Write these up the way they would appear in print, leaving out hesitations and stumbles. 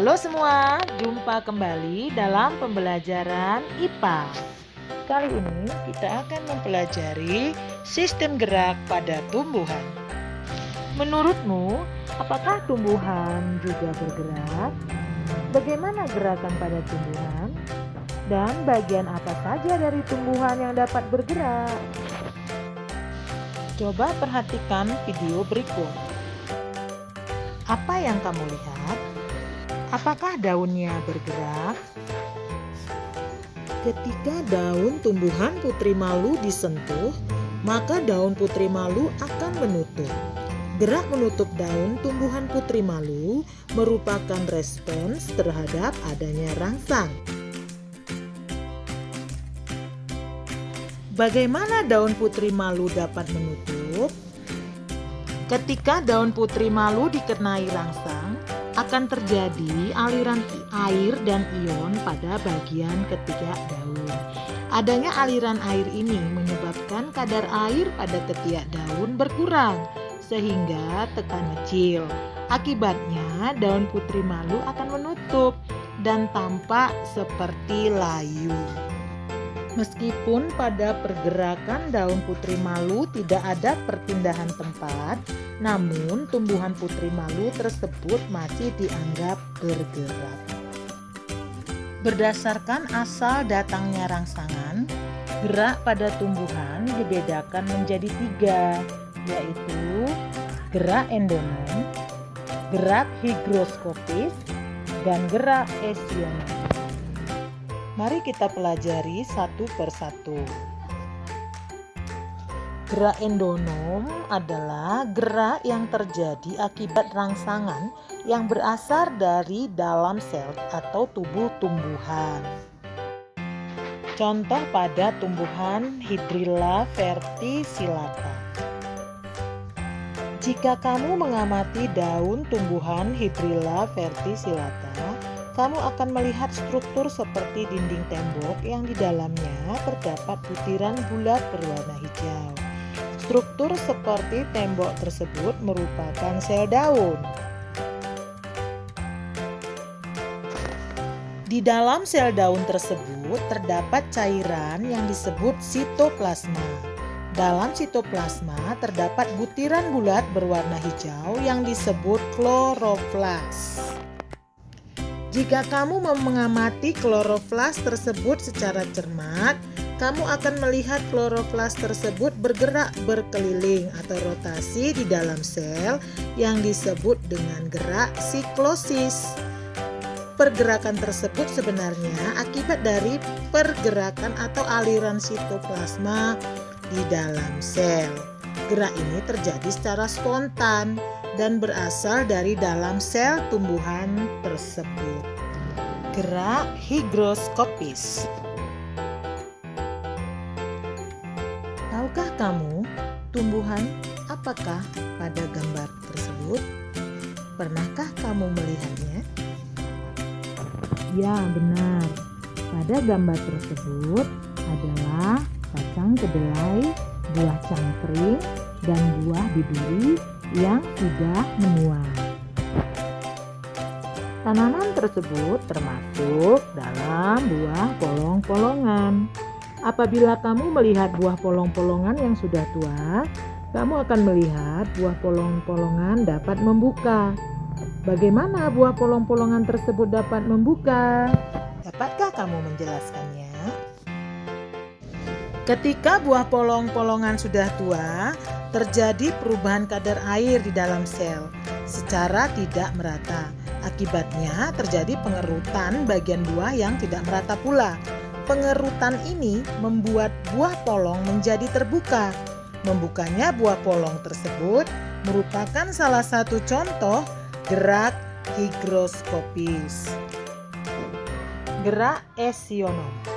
Halo semua, jumpa kembali dalam pembelajaran IPA. Kali ini kita akan mempelajari sistem gerak pada tumbuhan. Menurutmu, apakah tumbuhan juga bergerak? Bagaimana gerakan pada tumbuhan? Dan bagian apa saja dari tumbuhan yang dapat bergerak? Coba perhatikan video berikut. Apa yang kamu lihat? Apakah daunnya bergerak? Ketika daun tumbuhan putri malu disentuh, maka daun putri malu akan menutup. Gerak menutup daun tumbuhan putri malu merupakan respons terhadap adanya rangsang. Bagaimana daun putri malu dapat menutup? Ketika daun putri malu dikenai rangsang, akan terjadi aliran air dan ion pada bagian ketiak daun. Adanya aliran air ini menyebabkan kadar air pada ketiak daun berkurang sehingga tekan kecil. Akibatnya daun putri malu akan menutup dan tampak seperti layu. Meskipun pada pergerakan daun putri malu tidak ada perpindahan tempat, namun tumbuhan putri malu tersebut masih dianggap bergerak. Berdasarkan asal datangnya rangsangan, gerak pada tumbuhan dibedakan menjadi 3, yaitu gerak endonom, gerak higroskopis, dan gerak esionom. Mari kita pelajari satu persatu. Gerak endonom adalah gerak yang terjadi akibat rangsangan yang berasal dari dalam sel atau tubuh tumbuhan. Contoh pada tumbuhan Hydrilla verticillata. Jika kamu mengamati daun tumbuhan Hydrilla verticillata, kamu akan melihat struktur seperti dinding tembok yang di dalamnya terdapat butiran bulat berwarna hijau. Struktur seperti tembok tersebut merupakan sel daun. Di dalam sel daun tersebut terdapat cairan yang disebut sitoplasma. Dalam sitoplasma terdapat butiran bulat berwarna hijau yang disebut kloroplas. Jika kamu mengamati kloroplas tersebut secara cermat, kamu akan melihat kloroplas tersebut bergerak berkeliling atau rotasi di dalam sel yang disebut dengan gerak siklosis. Pergerakan tersebut sebenarnya akibat dari pergerakan atau aliran sitoplasma di dalam sel. Gerak ini terjadi secara spontan dan berasal dari dalam sel tumbuhan tersebut. Gerak higroskopis. Tahukah kamu tumbuhan apakah pada gambar tersebut? Pernahkah kamu melihatnya? Ya, benar. Pada gambar tersebut adalah kacang kedelai, buah cangkring, dan buah biduri yang sudah menua. Tanaman tersebut termasuk dalam buah polong-polongan. Apabila kamu melihat buah polong-polongan yang sudah tua, kamu akan melihat buah polong-polongan dapat membuka. Bagaimana buah polong-polongan tersebut dapat membuka? Dapatkah kamu menjelaskannya? Ketika buah polong-polongan sudah tua, terjadi perubahan kadar air di dalam sel secara tidak merata. Akibatnya terjadi pengerutan bagian buah yang tidak merata pula. Pengerutan ini membuat buah polong menjadi terbuka. Membukanya buah polong tersebut merupakan salah satu contoh gerak higroskopis. Gerak esionom.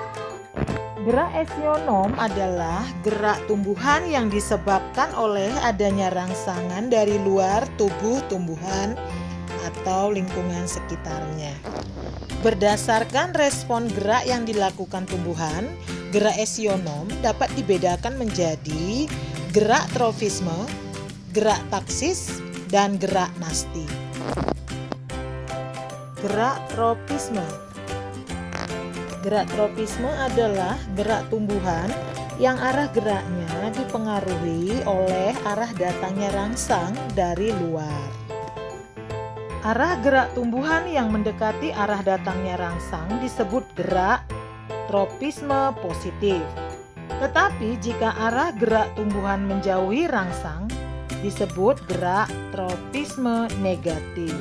Gerak esionom adalah gerak tumbuhan yang disebabkan oleh adanya rangsangan dari luar tubuh tumbuhan atau lingkungan sekitarnya. Berdasarkan respon gerak yang dilakukan tumbuhan, gerak esionom dapat dibedakan menjadi gerak trofisme, gerak taksis, dan gerak nasti. Gerak tropisme. Gerak tropisme adalah gerak tumbuhan yang arah geraknya dipengaruhi oleh arah datangnya rangsang dari luar. Arah gerak tumbuhan yang mendekati arah datangnya rangsang disebut gerak tropisme positif. Tetapi jika arah gerak tumbuhan menjauhi rangsang, disebut gerak tropisme negatif.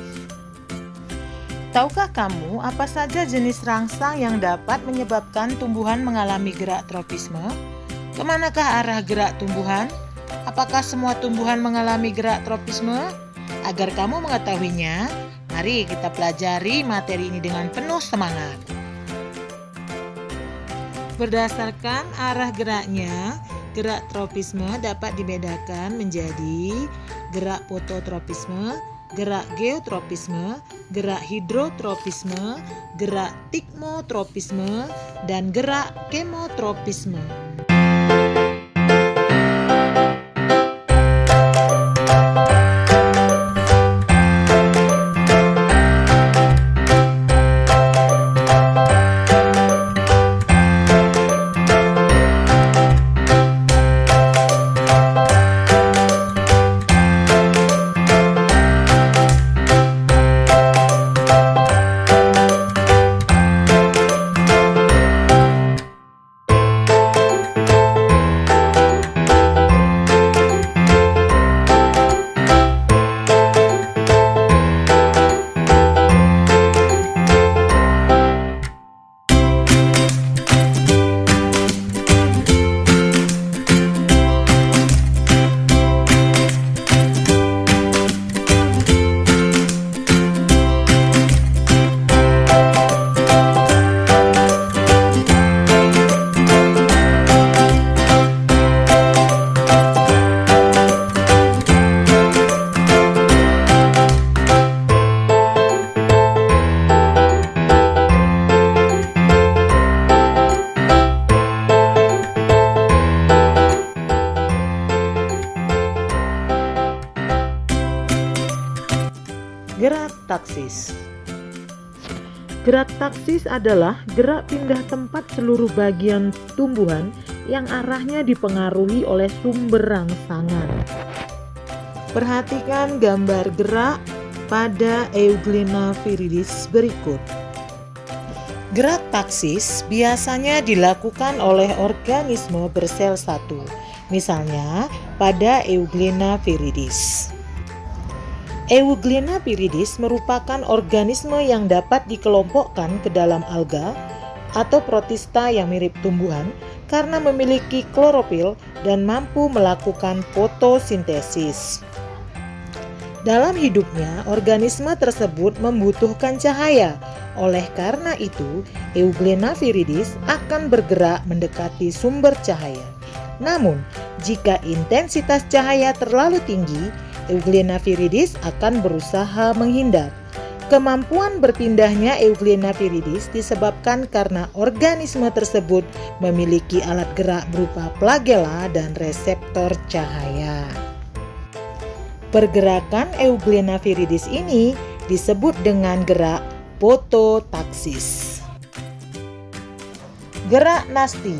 Tahukah kamu apa saja jenis rangsang yang dapat menyebabkan tumbuhan mengalami gerak tropisme? Kemanakah arah gerak tumbuhan? Apakah semua tumbuhan mengalami gerak tropisme? Agar kamu mengetahuinya, mari kita pelajari materi ini dengan penuh semangat. Berdasarkan arah geraknya, gerak tropisme dapat dibedakan menjadi gerak fototropisme, gerak geotropisme, gerak hidrotropisme, gerak tikmotropisme, dan gerak kemotropisme. Gerak taksis. Gerak taksis adalah gerak pindah tempat seluruh bagian tumbuhan yang arahnya dipengaruhi oleh sumber rangsangan. Perhatikan gambar gerak pada Euglena viridis berikut. Gerak taksis biasanya dilakukan oleh organisme bersel satu, misalnya pada Euglena viridis. Euglena viridis merupakan organisme yang dapat dikelompokkan ke dalam alga atau protista yang mirip tumbuhan karena memiliki klorofil dan mampu melakukan fotosintesis. Dalam hidupnya, organisme tersebut membutuhkan cahaya. Oleh karena itu, Euglena viridis akan bergerak mendekati sumber cahaya. Namun, jika intensitas cahaya terlalu tinggi, Euglena viridis akan berusaha menghindar. Kemampuan berpindahnya Euglena viridis disebabkan karena organisme tersebut memiliki alat gerak berupa flagella dan reseptor cahaya. Pergerakan Euglena viridis ini disebut dengan gerak fototaksis. Gerak nasti.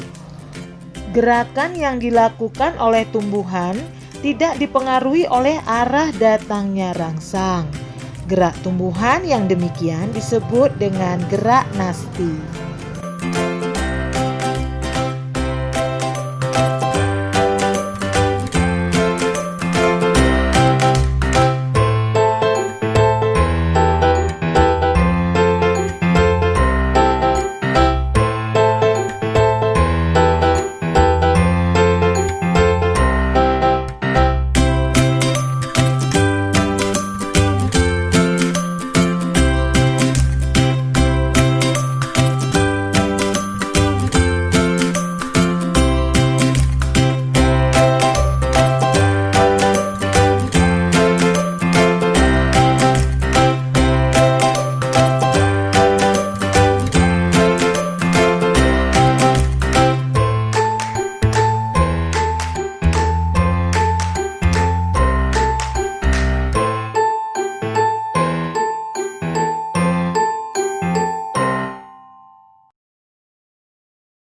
Gerakan yang dilakukan oleh tumbuhan tidak dipengaruhi oleh arah datangnya rangsang. Gerak tumbuhan yang demikian disebut dengan gerak nasti.